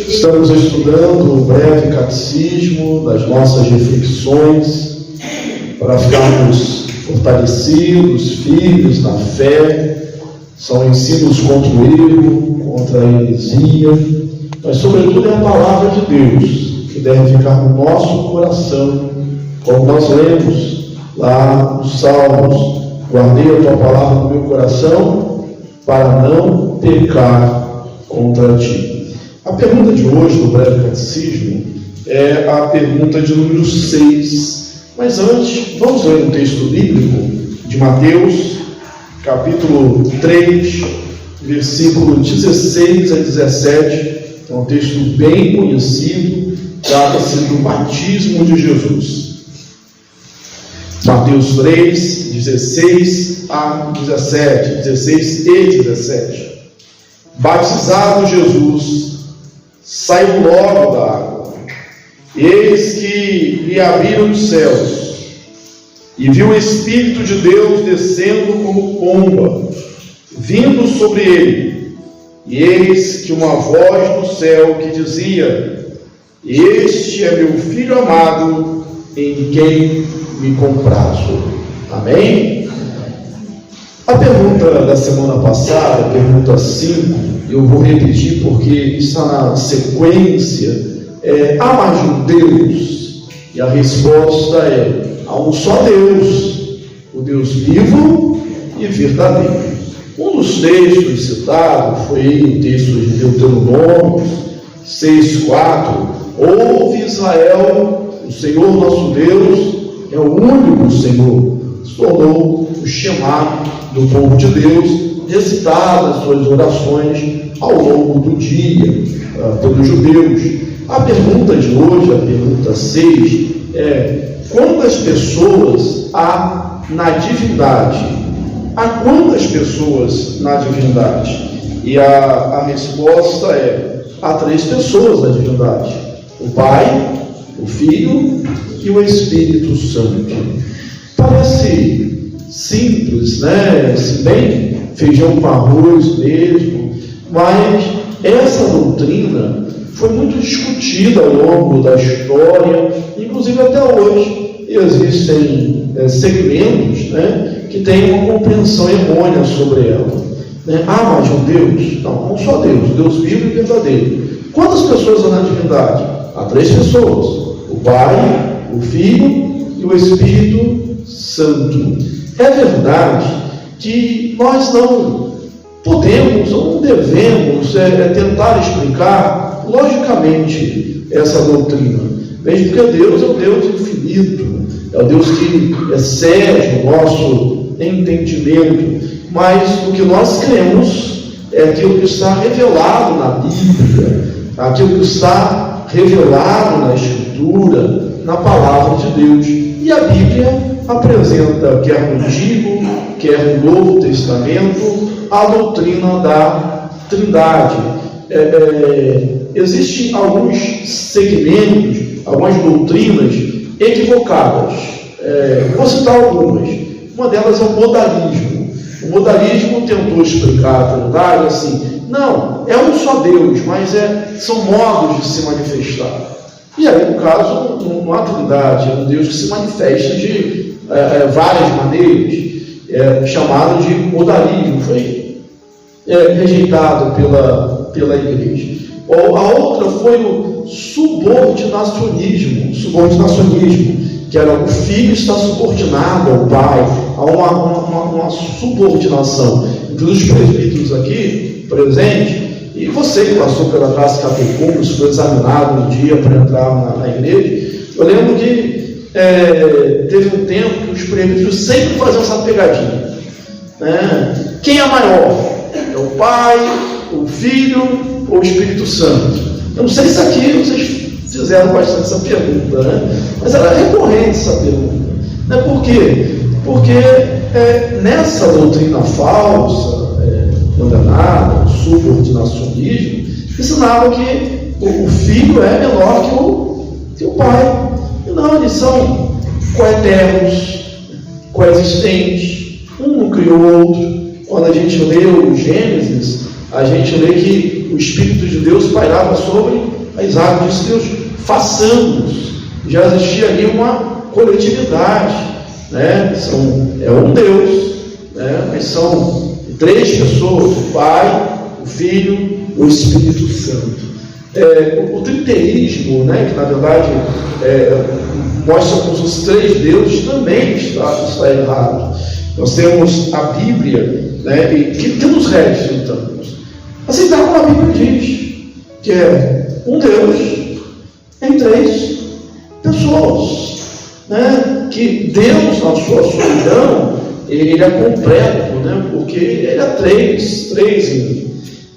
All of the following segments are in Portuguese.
Estamos estudando um breve catecismo das nossas reflexões para ficarmos fortalecidos, firmes na fé. São ensinos contra o erro, contra a heresia, mas sobretudo é a palavra de Deus que deve ficar no nosso coração, como nós lemos lá nos Salmos: guardei a tua palavra no meu coração para não pecar contra ti. A pergunta de hoje do breve catecismo é a pergunta de número 6. Mas antes, vamos ler um texto bíblico de Mateus, capítulo 3, versículo 16 a 17. É um texto bem conhecido, trata-se do batismo de Jesus. Mateus 3, 16 a 17, 16 e 17. Batizado Jesus, saiu logo da água. Eis que lhe abriram os céus, e viu o Espírito de Deus descendo como pomba, vindo sobre ele. E eis que uma voz do céu que dizia: este é meu Filho amado, em quem me comprazo. Amém? A pergunta da semana passada, a pergunta 5, eu vou repetir porque está na sequência. Há mais de um Deus? E a resposta é: há um só Deus, o Deus vivo e verdadeiro. Um dos textos citados foi o texto de Deuteronômio 6,4. Ouve, Israel, o Senhor nosso Deus é o único Senhor. Se tornou o chamado do povo de Deus, recitado as suas orações ao longo do dia pelos judeus. A pergunta de hoje, a pergunta 6, é: quantas pessoas há na divindade? Há quantas pessoas na divindade? E a resposta é: há 3 pessoas na divindade: o Pai, o Filho e o Espírito Santo. Parece simples, né? Se bem feijão com arroz mesmo, mas essa doutrina foi muito discutida ao longo da história, inclusive até hoje. Existem segmentos, né, que têm uma compreensão errônea sobre ela. Há mais de um Deus? Não, um só Deus, Deus vivo e verdadeiro. Quantas pessoas há na divindade? Há 3 pessoas: o Pai, o Filho e o Espírito Santo. É verdade que nós não podemos ou não devemos tentar explicar logicamente essa doutrina. Veja, porque Deus é o Deus infinito, é o Deus que excede o nosso entendimento, mas o que nós cremos é aquilo que está revelado na Bíblia, aquilo que está revelado na Escritura, na Palavra de Deus. E a Bíblia apresenta, quer no Antigo, quer no Novo Testamento, a doutrina da Trindade. Existem alguns segmentos, algumas doutrinas equivocadas. Vou citar algumas. Uma delas é o modalismo. O modalismo tentou explicar a Trindade assim: não, é um só Deus, mas são modos de se manifestar. E aí, no caso, não há Trindade, é um Deus que se manifesta de várias maneiras, chamado de modalismo. Foi rejeitado pela igreja. A outra foi o subordinacionismo, que era o filho estar subordinado ao pai, há uma subordinação. Inclusive os presbíteros aqui presentes, e você que passou pela classe catecúmenos, foi examinado um dia para entrar na igreja, eu lembro que teve um tempo que os presbíteros sempre faziam essa pegadinha, né? Quem é maior? É o Pai, o Filho ou o Espírito Santo? Eu não sei se aqui vocês fizeram bastante essa pergunta, né? Mas era recorrente essa pergunta. Né? Por quê? Porque nessa doutrina falsa, condenada, o subordinacionismo, ensinava que o Filho é menor que o Pai. E não, eles são coeternos, coexistentes, um não criou o outro. Quando a gente lê o Gênesis, a gente lê que o Espírito de Deus pairava sobre as águas. Disse Deus, façamos. Já existia ali uma coletividade, né? É um Deus, né? Mas são 3 pessoas: o Pai, o Filho, o Espírito Santo. O triteísmo, né, que na verdade mostra como os 3 deuses, também está errado. Nós temos a Bíblia, né, e que nos rege, então. Aceitar como a Bíblia diz, que é um Deus em 3 pessoas, né? Que Deus, na sua solidão, ele é completo, né? Porque ele é 3 em um.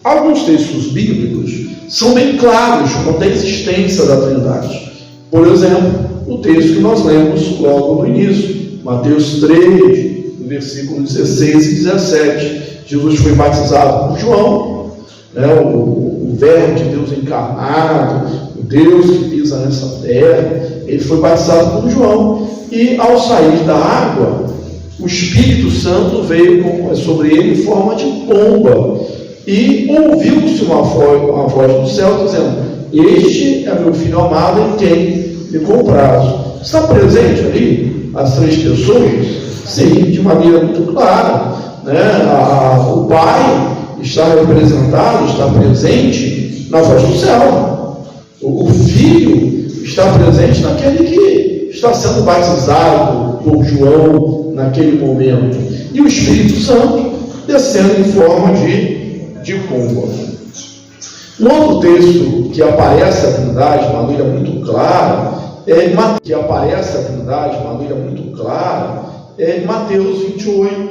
Alguns textos bíblicos são bem claros quanto à existência da Trindade. Por exemplo, o texto que nós lemos logo no início, Mateus 3, no versículo 16 e 17. Jesus foi batizado por João, né? O Verbo de Deus encarnado, o Deus que pisa nessa terra. Ele foi batizado por João, e ao sair da água, o Espírito Santo veio sobre ele em forma de pomba, e ouviu-se uma voz do céu dizendo: este é meu filho amado, em quem me comprazo. Está presente ali as 3 pessoas? Sim, de maneira muito clara, né? O Pai está representado, está presente na voz do céu. O Filho está presente naquele que está sendo batizado por João naquele momento, e o Espírito Santo descendo em forma de pomba. Um outro texto que aparece a Trindade de maneira muito clara é Mateus 28,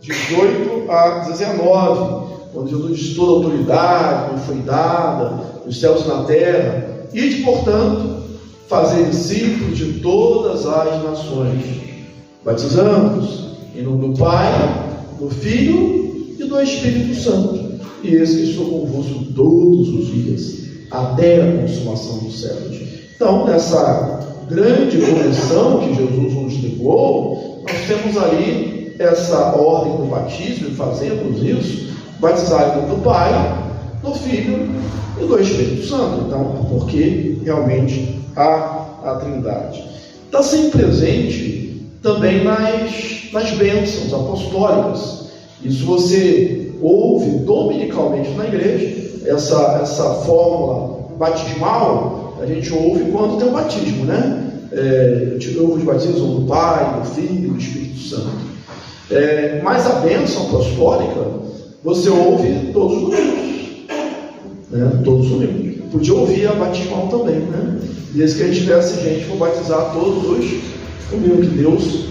18 a 19, quando Jesus diz: toda autoridade me foi dada nos céus e na terra, ide, portanto, fazer discípulos de todas as nações, batizando-os em nome do Pai, do Filho e do Espírito Santo, e eis que estou convosco todos os dias, até a consumação dos séculos. Então, nessa grande comissão que Jesus nos ligou, nós temos ali essa ordem do batismo, e fazemos isso: batizar em nome do Pai, do Filho e do Espírito Santo. Então, porque realmente há a Trindade. Está sempre presente também nas bênçãos apostólicas. Isso você ouve dominicalmente na igreja, essa fórmula batismal, a gente ouve quando tem o batismo, né? Eu vos batizo do Pai, do Filho e do Espírito Santo. Mas a bênção apostólica você ouve todos os domingos, né? Todos os domingos. Podia ouvir a batismal também, né? Desde que a gente tivesse gente para batizar todos os domingos, que Deus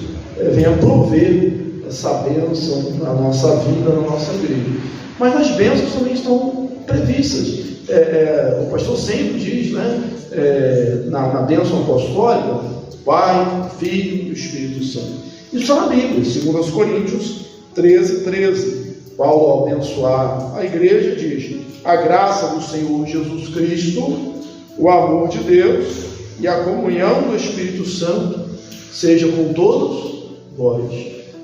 venha prover essa bênção na nossa vida, na nossa igreja. Mas as bênçãos também estão previstas. O pastor sempre diz, né, na bênção apostólica: Pai, Filho e Espírito Santo. Isso está na Bíblia, 2 Coríntios 13. Paulo, ao abençoar a igreja, diz: a graça do Senhor Jesus Cristo, o amor de Deus e a comunhão do Espírito Santo seja com todos vós.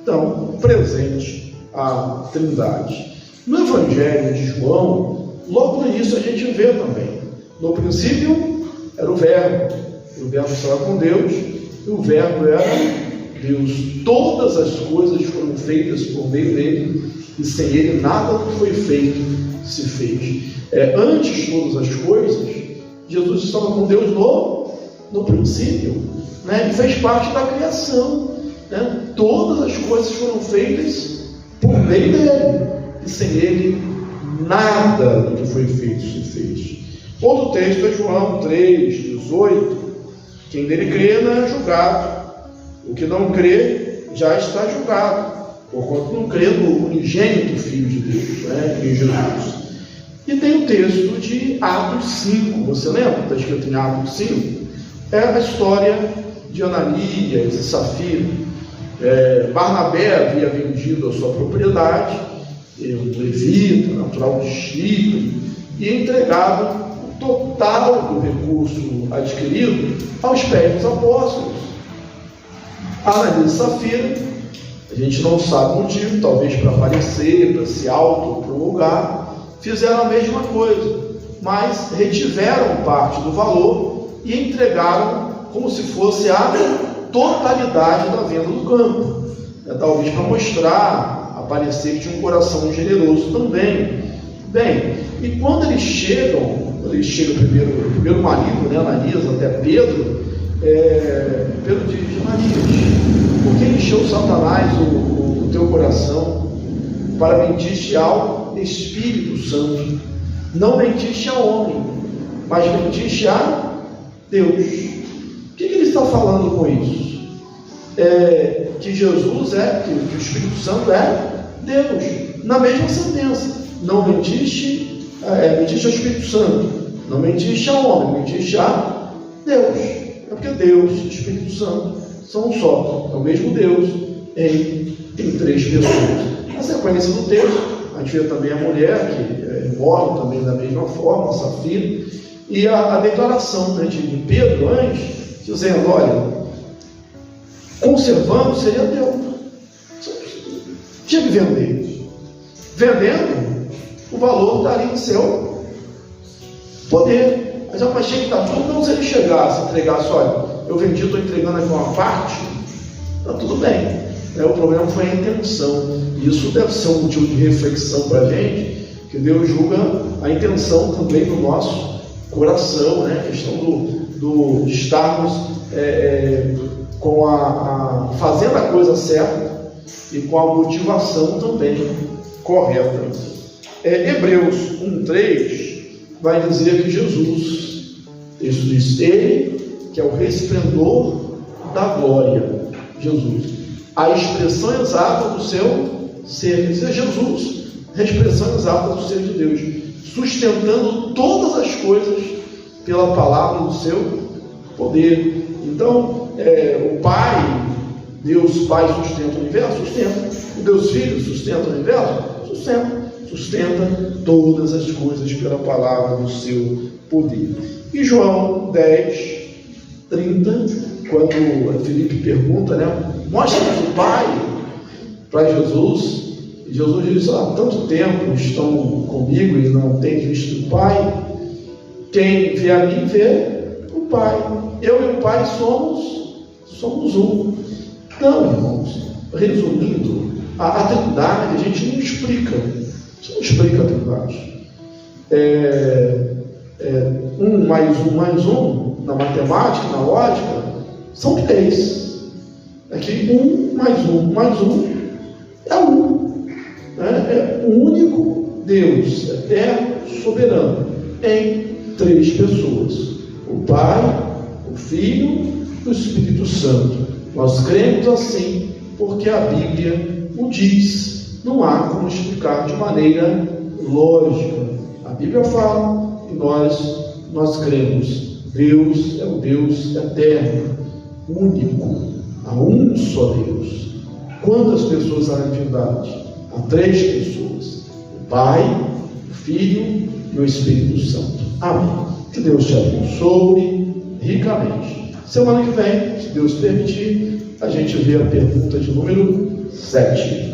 Então, presente a Trindade. No Evangelho de João, logo no início a gente vê também: no princípio era o Verbo estava com Deus, e o Verbo era Deus. Todas as coisas foram feitas por meio dele, e sem ele nada que foi feito se fez. Antes de todas as coisas, Jesus estava com Deus no princípio, né? E fez parte da criação, né? Todas as coisas foram feitas por meio dele, e sem ele nada do que foi feito se fez. Outro texto é João 3,18: quem nele crê não é julgado, o que não crê já está julgado, porquanto não crê no unigênito Filho de Deus, né, em Jesus. E tem o texto de Atos 5, você lembra? Está escrito em Atos 5, é a história de Ananias e Safira. Barnabé havia vendido a sua propriedade, um levita, natural de Chipre, e entregado o total do recurso adquirido aos pés dos apóstolos. Ananias e Safira, a gente não sabe o motivo, talvez para aparecer, para se autopromulgar, fizeram a mesma coisa, mas retiveram parte do valor e entregaram como se fosse a totalidade da venda do campo. Talvez para mostrar, aparecer que tinha um coração generoso também. Bem, e quando eles chegam primeiro o marido, né, Ananias, até Pedro, Pedro diz: Ananias, por que encheu Satanás o teu coração para mentir-te ao Espírito Santo? Não mentiste ao homem, mas mentiste a Deus. O que ele está falando com isso? Que Jesus que o Espírito Santo é Deus. Na mesma sentença, não mentiste, mentiste ao Espírito Santo, não mentiste ao homem, mentiste a Deus. É porque Deus e o Espírito Santo são um só, é o mesmo Deus em três pessoas. Na sequência do texto, a gente vê também a mulher que morre também da mesma forma, Safira, e a declaração, né, de Pedro antes, dizendo: olha, conservando seria Deus, tinha que vender. Vendendo, o valor estaria em seu poder. Mas eu achei que está tudo. Não, se ele chegasse, entregasse: olha, eu vendi, estou entregando aqui uma parte, está tudo bem. O problema foi a intenção. E isso deve ser um motivo de reflexão para a gente, que Deus julga a intenção também do nosso coração, né? A questão de estarmos fazendo a coisa certa e com a motivação também correta. Hebreus 1:3 vai dizer que Jesus, isso diz, ele que é o resplendor da glória, Jesus, a expressão exata do seu ser, quer dizer, Jesus, a expressão exata do ser de Deus, sustentando todas as coisas pela palavra do seu poder. Então, o Pai, Deus Pai sustenta o universo, sustenta. O Deus Filho sustenta o universo, sustenta todas as coisas pela palavra do seu poder. E João 10:30, quando Filipe pergunta, né, mostra-nos o Pai para Jesus, e Jesus diz: há tanto tempo estão comigo e não têm visto o Pai. Quem vê a mim vê o Pai. Eu e o Pai somos um. Então, irmãos, resumindo, a Trindade a gente não explica. Você não explica a Trindade. 1 mais 1 na matemática, na lógica, são 3. Aqui 1 mais 1 é 1. É o único Deus, eterno, soberano, em 3 pessoas: o Pai, o Filho e o Espírito Santo. Nós cremos assim porque a Bíblia o diz. Não há como explicar de maneira lógica. A Bíblia fala e nós cremos. Deus é o Deus eterno, único, há um só Deus. Quantas pessoas há na divindade? Há 3 pessoas: o Pai, o Filho e o Espírito Santo. Amém. Que Deus te abençoe ricamente. Semana que vem, se Deus permitir, a gente vê a pergunta de número 7.